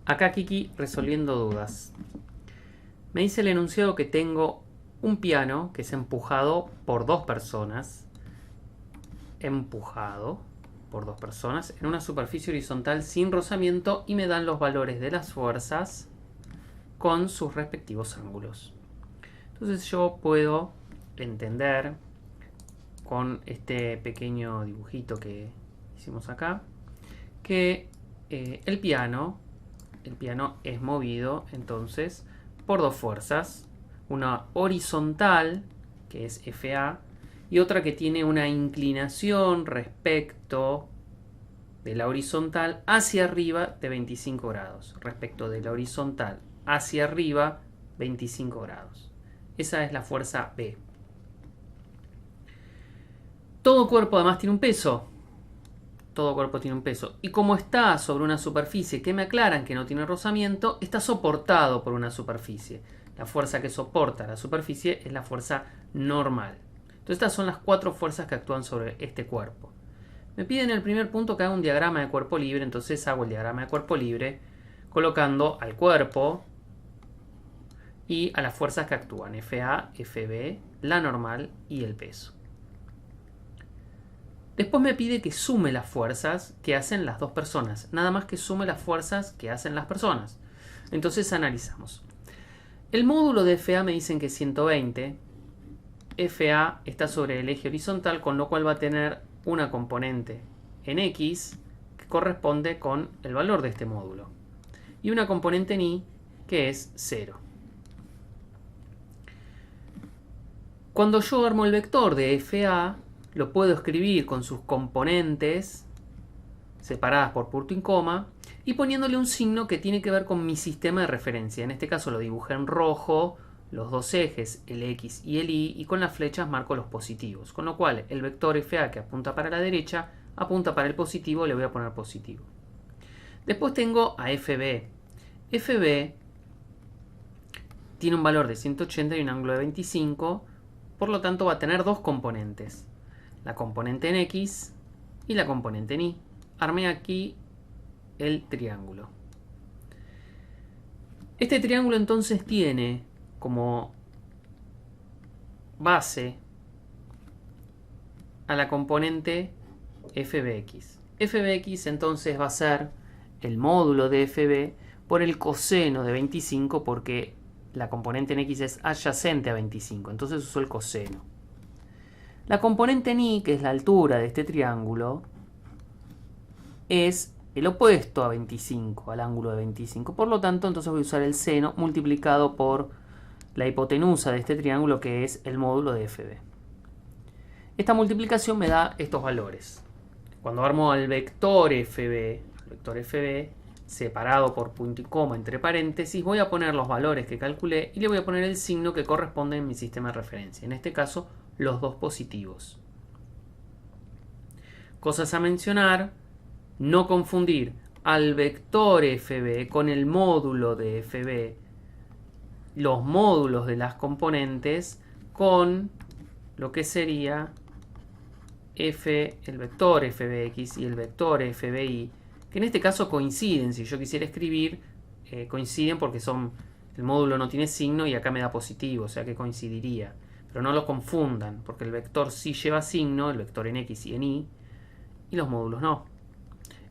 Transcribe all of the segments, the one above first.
Acá Kiki resolviendo dudas. Me dice el enunciado que tengo un piano que es empujado por dos personas. Empujado por dos personas en una superficie horizontal sin rozamiento y me dan los valores de las fuerzas con sus respectivos ángulos. Entonces yo puedo entender con este pequeño dibujito que hicimos acá que el piano es movido entonces por dos fuerzas, una horizontal que es FA y otra que tiene una inclinación respecto de la horizontal hacia arriba de 25 grados, respecto de la horizontal hacia arriba 25 grados. Esa es la fuerza B. Todo cuerpo además tiene un peso. Todo cuerpo tiene un peso. Y como está sobre una superficie que me aclaran que no tiene rozamiento, está soportado por una superficie. La fuerza que soporta la superficie es la fuerza normal. Entonces estas son las cuatro fuerzas que actúan sobre este cuerpo. Me piden en el primer punto que haga un diagrama de cuerpo libre, entonces hago el diagrama de cuerpo libre colocando al cuerpo y a las fuerzas que actúan, FA, FB, la normal y el peso. Después me pide que sume las fuerzas que hacen las dos personas. Nada más que sume las fuerzas que hacen las personas. Entonces analizamos. El módulo de FA me dicen que es 120. FA está sobre el eje horizontal, con lo cual va a tener una componente en X que corresponde con el valor de este módulo. Y una componente en Y que es 0. Cuando yo armo el vector de FA, lo puedo escribir con sus componentes separadas por punto y coma y poniéndole un signo que tiene que ver con mi sistema de referencia. En este caso lo dibujé en rojo, los dos ejes, el X y el Y, y con las flechas marco los positivos. Con lo cual el vector FA que apunta para la derecha, apunta para el positivo, le voy a poner positivo. Después tengo a FB. FB tiene un valor de 180 y un ángulo de 25, por lo tanto va a tener dos componentes. La componente en X y la componente en Y. Armé aquí el triángulo. Este triángulo entonces tiene como base a la componente FBX. FBX entonces va a ser el módulo de FB por el coseno de 25 porque la componente en X es adyacente a 25. Entonces uso el coseno. La componente en Y, que es la altura de este triángulo, es el opuesto a 25, al ángulo de 25. Por lo tanto, entonces voy a usar el seno multiplicado por la hipotenusa de este triángulo, que es el módulo de FB. Esta multiplicación me da estos valores. Cuando armo el vector FB separado por punto y coma entre paréntesis, voy a poner los valores que calculé y le voy a poner el signo que corresponde en mi sistema de referencia. En este caso, los dos positivos. Cosas a mencionar: no confundir al vector FB con el módulo de FB, los módulos de las componentes con lo que sería el vector FBX y el vector FBI, que en este caso coinciden. Si yo quisiera escribir, coinciden porque el módulo no tiene signo y acá me da positivo, o sea que coincidiría. Pero no los confundan, porque el vector sí lleva signo, el vector en X y en Y, y los módulos no.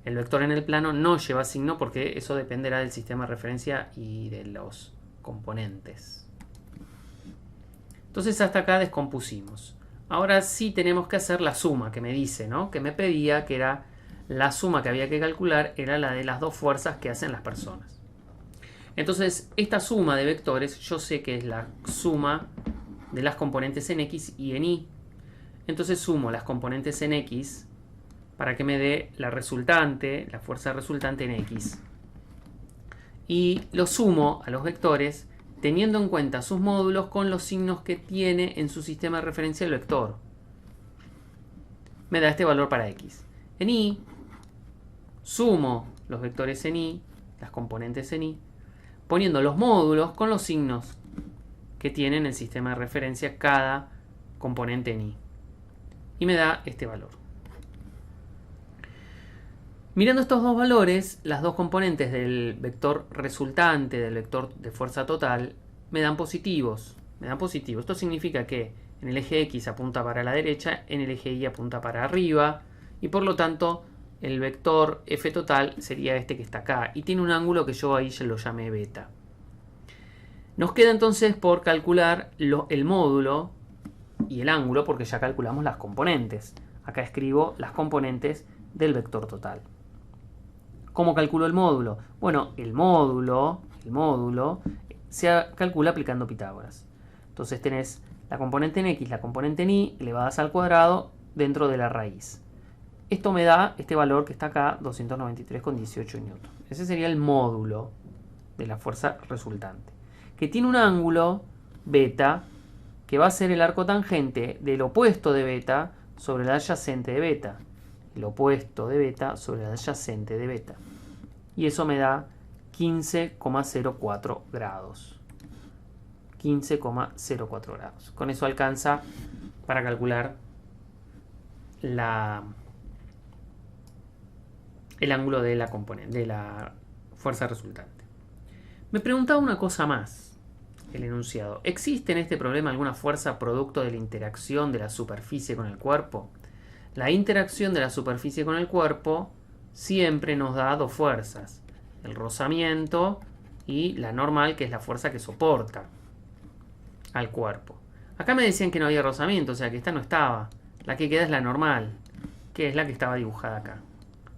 El vector en el plano no lleva signo porque eso dependerá del sistema de referencia y de los componentes. Entonces hasta acá descompusimos. Ahora sí tenemos que hacer la suma que me dice, ¿no? Que me pedía que era la suma que había que calcular, era la de las dos fuerzas que hacen las personas. Entonces esta suma de vectores yo sé que es la suma de las componentes en X y en Y. Entonces sumo las componentes en X para que me dé la resultante, la fuerza resultante en X. Y lo sumo a los vectores teniendo en cuenta sus módulos con los signos que tiene en su sistema de referencia el vector. Me da este valor para X. En Y, sumo los vectores en Y, las componentes en Y, poniendo los módulos con los signos que tiene en el sistema de referencia cada componente en Y. Y me da este valor. Mirando estos dos valores, las dos componentes del vector resultante, del vector de fuerza total, me dan positivos. Esto significa que en el eje X apunta para la derecha, en el eje Y apunta para arriba, y por lo tanto el vector F total sería este que está acá, y tiene un ángulo que yo ahí ya lo llamé beta. Nos queda entonces por calcular el módulo y el ángulo, porque ya calculamos las componentes. Acá escribo las componentes del vector total. ¿Cómo calculo el módulo? Bueno, el módulo se calcula aplicando Pitágoras. Entonces tenés la componente en X, la componente en Y, elevadas al cuadrado dentro de la raíz. Esto me da este valor que está acá, 293,18 newton. Ese sería el módulo de la fuerza resultante, que tiene un ángulo beta, que va a ser el arco tangente del opuesto de beta sobre el adyacente de beta. El opuesto de beta sobre el adyacente de beta. Y eso me da 15,04 grados. 15,04 grados. Con eso alcanza para calcular el ángulo de la componente, de la fuerza resultante. Me preguntaba una cosa más el enunciado. ¿Existe en este problema alguna fuerza producto de la interacción de la superficie con el cuerpo? La interacción de la superficie con el cuerpo siempre nos da dos fuerzas. El rozamiento y la normal, que es la fuerza que soporta al cuerpo. Acá me decían que no había rozamiento, o sea que esta no estaba. La que queda es la normal, que es la que estaba dibujada acá,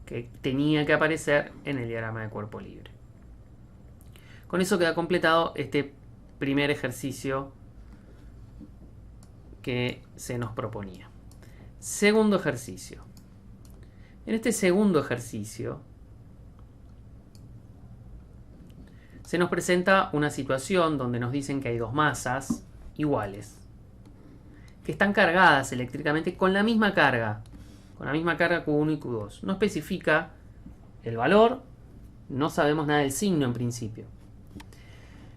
que tenía que aparecer en el diagrama de cuerpo libre. Con eso queda completado este primer ejercicio que se nos proponía. Segundo ejercicio. En este segundo ejercicio se nos presenta una situación donde nos dicen que hay dos masas iguales que están cargadas eléctricamente con la misma carga Q1 y Q2. No especifica el valor, no sabemos nada del signo en principio.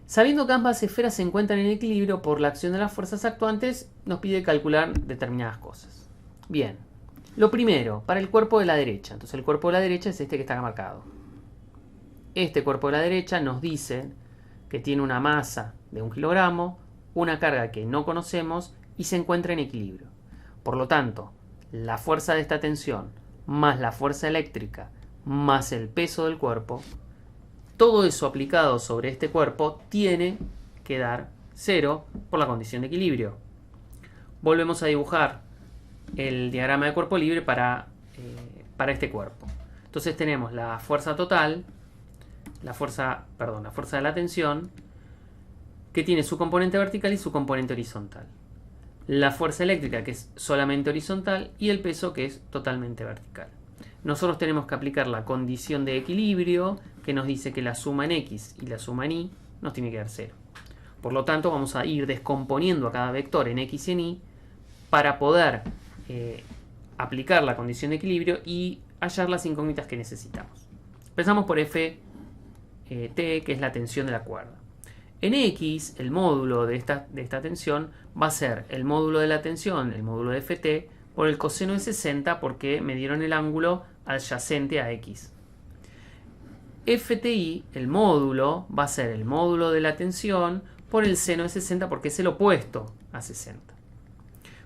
Sabiendo que ambas esferas se encuentran en equilibrio por la acción de las fuerzas actuantes, nos pide calcular determinadas cosas. Bien, lo primero, para el cuerpo de la derecha. Entonces el cuerpo de la derecha es este que está marcado. Este cuerpo de la derecha nos dice que tiene una masa de 1 kilogramo, una carga que no conocemos y se encuentra en equilibrio. Por lo tanto, la fuerza de esta tensión más la fuerza eléctrica más el peso del cuerpo, todo eso aplicado sobre este cuerpo tiene que dar 0 por la condición de equilibrio. Volvemos a dibujar el diagrama de cuerpo libre para este cuerpo. Entonces tenemos la fuerza total, la fuerza de la tensión, que tiene su componente vertical y su componente horizontal. La fuerza eléctrica, que es solamente horizontal, y el peso, que es totalmente vertical. Nosotros tenemos que aplicar la condición de equilibrio, que nos dice que la suma en X y la suma en Y nos tiene que dar 0. Por lo tanto, vamos a ir descomponiendo a cada vector en X y en Y para poder aplicar la condición de equilibrio y hallar las incógnitas que necesitamos. Empezamos por Ft, que es la tensión de la cuerda. En X, el módulo de esta tensión va a ser el módulo de la tensión, el módulo de Ft, por el coseno de 60, porque me dieron el ángulo adyacente a X. Fti, el módulo, va a ser el módulo de la tensión por el seno de 60, porque es el opuesto a 60.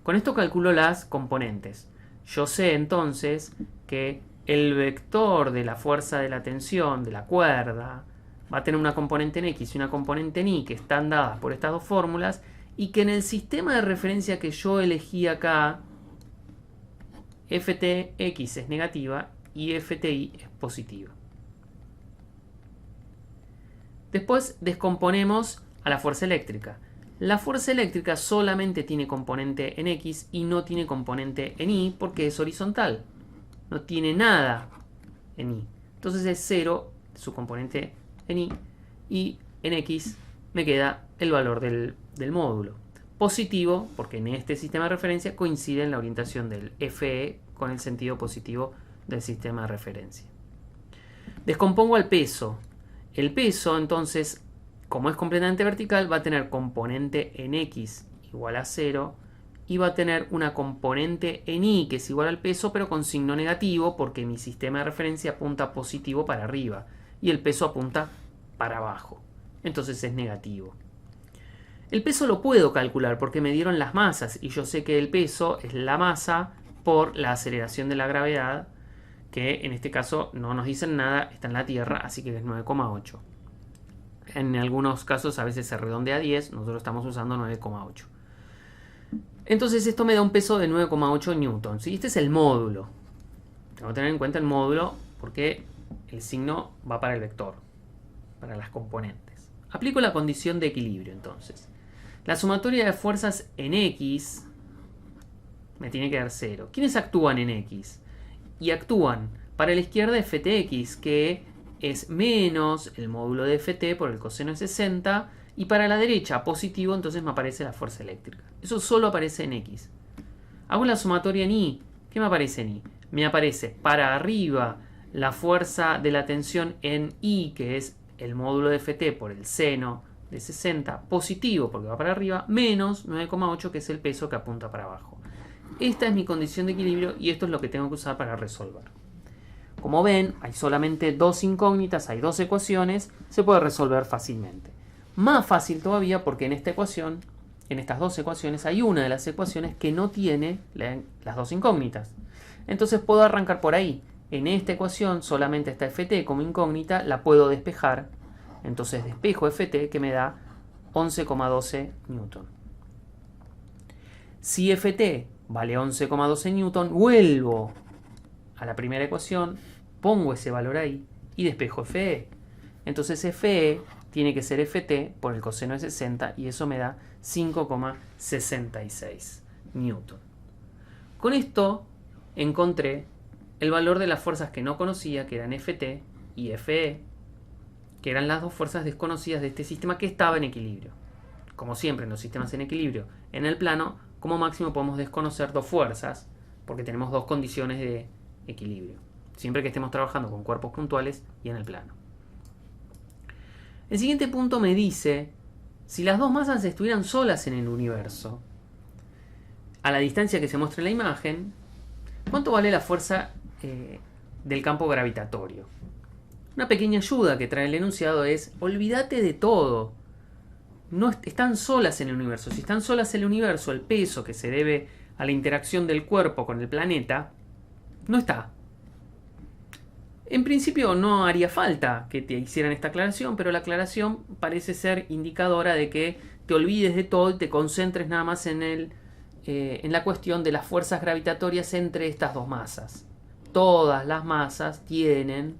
Con esto calculo las componentes. Yo sé entonces que el vector de la fuerza de la tensión de la cuerda va a tener una componente en X y una componente en Y que están dadas por estas dos fórmulas, y que en el sistema de referencia que yo elegí acá, Ftx es negativa y Fti es positiva. Después descomponemos a la fuerza eléctrica. La fuerza eléctrica solamente tiene componente en X y no tiene componente en Y porque es horizontal. No tiene nada en Y. Entonces es 0 su componente en Y, y en X me queda el valor del módulo. Positivo, porque en este sistema de referencia coincide en la orientación del Fe con el sentido positivo del sistema de referencia. Descompongo al peso. El peso, entonces, como es completamente vertical, va a tener componente en X igual a 0 y va a tener una componente en I que es igual al peso, pero con signo negativo, porque mi sistema de referencia apunta positivo para arriba y el peso apunta para abajo. Entonces es negativo. El peso lo puedo calcular porque me dieron las masas y yo sé que el peso es la masa por la aceleración de la gravedad, que en este caso no nos dicen nada, está en la Tierra, así que es 9,8. En algunos casos a veces se redondea a 10, nosotros estamos usando 9,8. Entonces esto me da un peso de 9,8 newtons. Y este es el módulo. Tengo que tener en cuenta el módulo porque el signo va para el vector, para las componentes. Aplico la condición de equilibrio entonces. La sumatoria de fuerzas en X me tiene que dar 0. ¿Quiénes actúan en X? Y actúan para la izquierda ftx, que es menos el módulo de ft por el coseno de 60, y para la derecha positivo, entonces me aparece la fuerza eléctrica. Eso solo aparece en X. Hago la sumatoria en Y. ¿Qué me aparece en Y? Me aparece para arriba la fuerza de la tensión en Y, que es el módulo de ft por el seno de 60, positivo porque va para arriba, menos 9,8 que es el peso que apunta para abajo. Esta es mi condición de equilibrio y esto es lo que tengo que usar para resolver. Como ven, hay solamente dos incógnitas, hay dos ecuaciones, se puede resolver fácilmente. Más fácil todavía porque en esta ecuación, en estas dos ecuaciones, hay una de las ecuaciones que no tiene las dos incógnitas. Entonces puedo arrancar por ahí. En esta ecuación solamente está ft como incógnita, la puedo despejar. Entonces despejo ft que me da 11,12 newton. Si ft vale 11,12 newton, vuelvo a la primera ecuación, pongo ese valor ahí y despejo fe. Entonces fe tiene que ser ft por el coseno de 60 y eso me da 5,66 newton. Con esto encontré el valor de las fuerzas que no conocía, que eran ft y fe, que eran las dos fuerzas desconocidas de este sistema que estaba en equilibrio. Como siempre en los sistemas en equilibrio, en el plano, como máximo podemos desconocer dos fuerzas, porque tenemos dos condiciones de equilibrio, siempre que estemos trabajando con cuerpos puntuales y en el plano. El siguiente punto me dice, si las dos masas estuvieran solas en el universo, a la distancia que se muestra en la imagen, ¿cuánto vale la fuerza del campo gravitatorio? Una pequeña ayuda que trae el enunciado es, olvídate de todo. No están solas en el universo. Si están solas en el universo, el peso que se debe a la interacción del cuerpo con el planeta no está. En principio no haría falta que te hicieran esta aclaración, pero la aclaración parece ser indicadora de que te olvides de todo y te concentres nada más en la cuestión de las fuerzas gravitatorias entre estas dos masas. Todas las masas tienen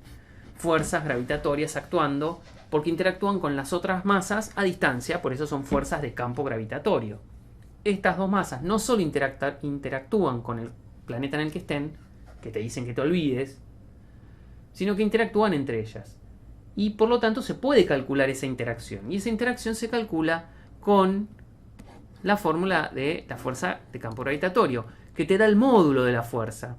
fuerzas gravitatorias actuando porque interactúan con las otras masas a distancia, por eso son fuerzas de campo gravitatorio. Estas dos masas no solo interactúan con el planeta en el que estén, que te dicen que te olvides, sino que interactúan entre ellas. Y por lo tanto se puede calcular esa interacción. Y esa interacción se calcula con la fórmula de la fuerza de campo gravitatorio, que te da el módulo de la fuerza.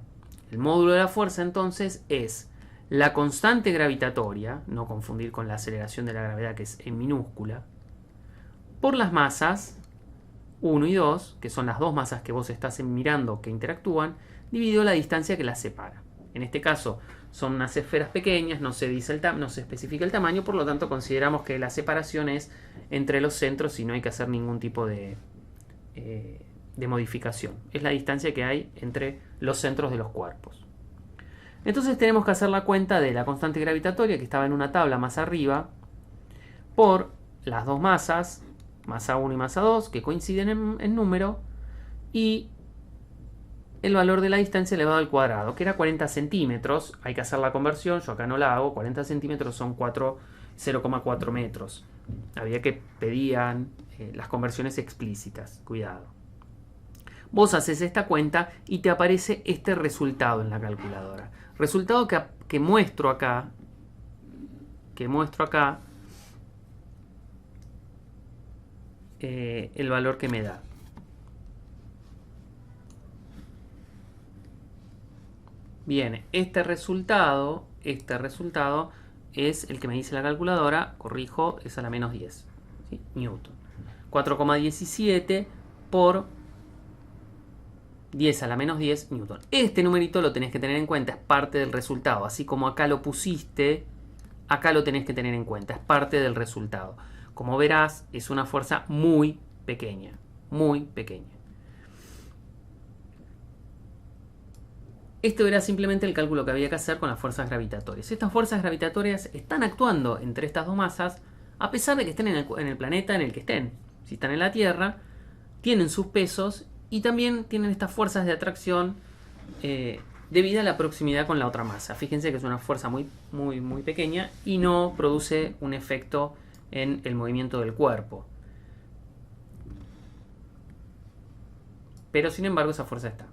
El módulo de la fuerza entonces es la constante gravitatoria, no confundir con la aceleración de la gravedad que es en minúscula, por las masas 1 y 2, que son las dos masas que vos estás mirando que interactúan, dividido la distancia que las separa. En este caso son unas esferas pequeñas, no se dice no se especifica el tamaño, por lo tanto consideramos que la separación es entre los centros y no hay que hacer ningún tipo de modificación. Es la distancia que hay entre los centros de los cuerpos. Entonces tenemos que hacer la cuenta de la constante gravitatoria que estaba en una tabla más arriba por las dos masas, masa 1 y masa 2, que coinciden en número, y el valor de la distancia elevado al cuadrado, que era 40 centímetros. Hay que hacer la conversión, yo acá no la hago. 40 centímetros son 0,4 metros. Había que pedían las conversiones explícitas, cuidado. Vos haces esta cuenta y te aparece este resultado en la calculadora. Resultado que muestro acá. El valor que me da. Bien, este resultado es el que me dice la calculadora, corrijo, es a la menos 10, ¿sí? Newton. 4,17 por 10 a la menos 10 newton. Este numerito lo tenés que tener en cuenta, es parte del resultado. Así como acá lo pusiste, acá lo tenés que tener en cuenta, es parte del resultado. Como verás, es una fuerza muy pequeña, muy pequeña. Esto era simplemente el cálculo que había que hacer con las fuerzas gravitatorias. Estas fuerzas gravitatorias están actuando entre estas dos masas a pesar de que estén en el planeta en el que estén. Si están en la Tierra, tienen sus pesos y también tienen estas fuerzas de atracción debido a la proximidad con la otra masa. Fíjense que es una fuerza muy, muy, muy pequeña y no produce un efecto en el movimiento del cuerpo. Pero sin embargo esa fuerza está.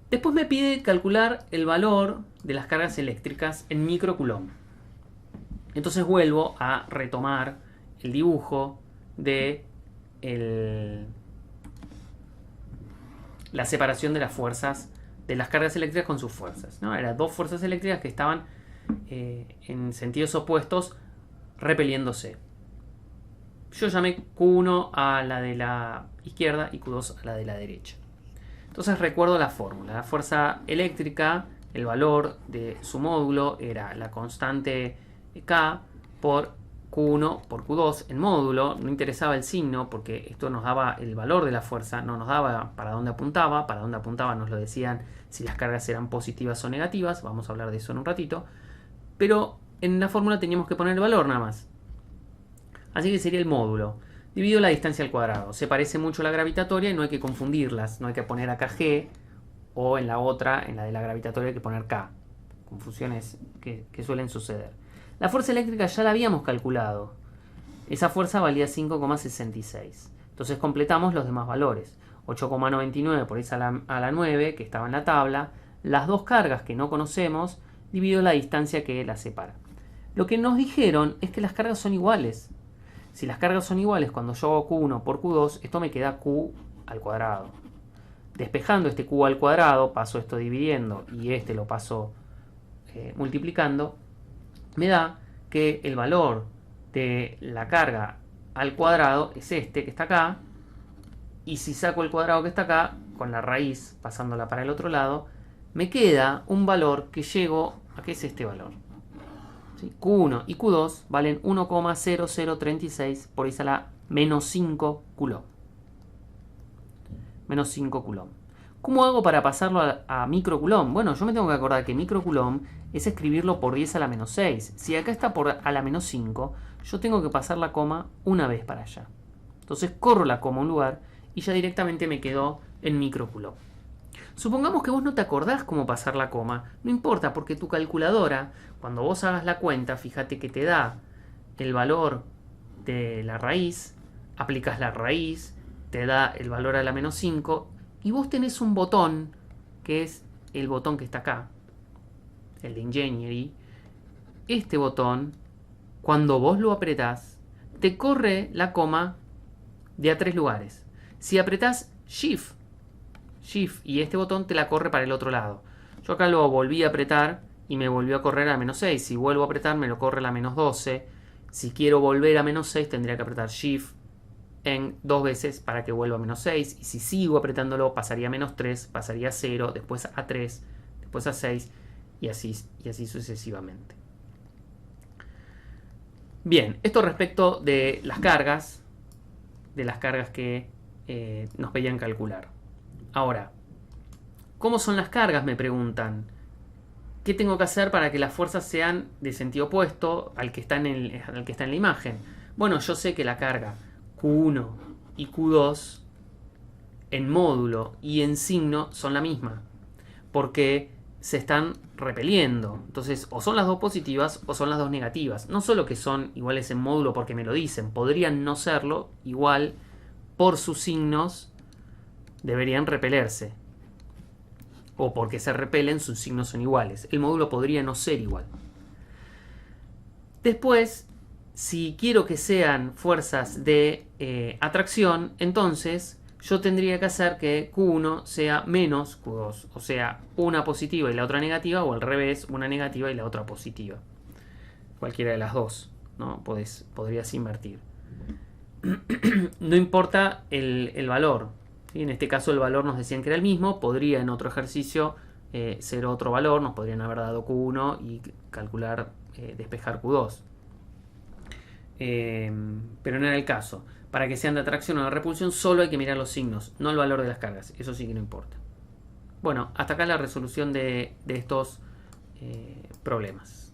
Después me pide calcular el valor de las cargas eléctricas en microcoulomb. Entonces vuelvo a retomar el dibujo de la separación de las fuerzas, de las cargas eléctricas con sus fuerzas, ¿no? Eran dos fuerzas eléctricas que estaban en sentidos opuestos repeliéndose. Yo llamé Q1 a la de la izquierda y Q2 a la de la derecha. Entonces recuerdo la fórmula. La fuerza eléctrica, el valor de su módulo era la constante K por Q1 por Q2 en módulo. No interesaba el signo porque esto nos daba el valor de la fuerza, no nos daba para dónde apuntaba. Para dónde apuntaba nos lo decían si las cargas eran positivas o negativas. Vamos a hablar de eso en un ratito. Pero en la fórmula teníamos que poner el valor nada más. Así que sería el módulo dividido la distancia al cuadrado. Se parece mucho a la gravitatoria y no hay que confundirlas. No hay que poner acá G o en la otra, en la de la gravitatoria, hay que poner K. Confusiones que suelen suceder. La fuerza eléctrica ya la habíamos calculado. Esa fuerza valía 5,66. Entonces completamos los demás valores. 8,99 por esa a la 9 que estaba en la tabla. Las dos cargas que no conocemos dividido la distancia que las separa. Lo que nos dijeron es que las cargas son iguales. Si las cargas son iguales, cuando yo hago Q1 por Q2, esto me queda Q al cuadrado. Despejando este Q al cuadrado, paso esto dividiendo y este lo paso multiplicando, me da que el valor de la carga al cuadrado es este que está acá. Y si saco el cuadrado que está acá, con la raíz pasándola para el otro lado, me queda un valor que llego a que es este valor. ¿Sí? Q1 y Q2 valen 1,0036 por ahí a la menos 5 coulomb. Menos 5 coulomb. ¿Cómo hago para pasarlo a microcoulomb? Bueno, yo me tengo que acordar que microcoulomb es escribirlo por 10 a la menos 6. Si acá está por a la menos 5, yo tengo que pasar la coma una vez para allá. Entonces corro la coma a un lugar y ya directamente me quedo en microcoulomb. Supongamos que vos no te acordás cómo pasar la coma. No importa, porque tu calculadora, cuando vos hagas la cuenta, fíjate que te da el valor de la raíz, aplicas la raíz, te da el valor a la menos 5, y vos tenés un botón, que es el botón que está acá, el de Engineering. Este botón, cuando vos lo apretás, te corre la coma de a 3 lugares. Si apretás Shift y este botón te la corre para el otro lado. Yo acá lo volví a apretar y me volvió a correr a menos 6. Si vuelvo a apretar me lo corre a la menos 12. Si quiero volver a menos 6 tendría que apretar Shift en 2 veces para que vuelva a menos 6. Y si sigo apretándolo pasaría a menos 3, pasaría a 0, después a 3, después a 6 y así sucesivamente. Bien, esto respecto de las cargas que nos pedían calcular. Ahora, ¿cómo son las cargas? Me preguntan. ¿Qué tengo que hacer para que las fuerzas sean de sentido opuesto al que está en la imagen? Bueno, yo sé que la carga Q1 y Q2 en módulo y en signo son la misma, porque se están repeliendo. Entonces, o son las dos positivas o son las dos negativas. No solo que son iguales en módulo porque me lo dicen, podrían no serlo, igual por sus signos deberían repelerse. O porque se repelen, sus signos son iguales. El módulo podría no ser igual. Después, si quiero que sean fuerzas de atracción, entonces yo tendría que hacer que Q1 sea menos Q2. O sea, una positiva y la otra negativa, o al revés, una negativa y la otra positiva. Cualquiera de las dos, ¿no? Podrías invertir. No importa el valor. ¿Sí? En este caso el valor nos decían que era el mismo, podría en otro ejercicio ser otro valor, nos podrían haber dado Q1 y calcular, despejar Q2. Pero no era el caso. Para que sean de atracción o de repulsión solo hay que mirar los signos, no el valor de las cargas. Eso sí que no importa. Bueno, hasta acá la resolución de estos problemas.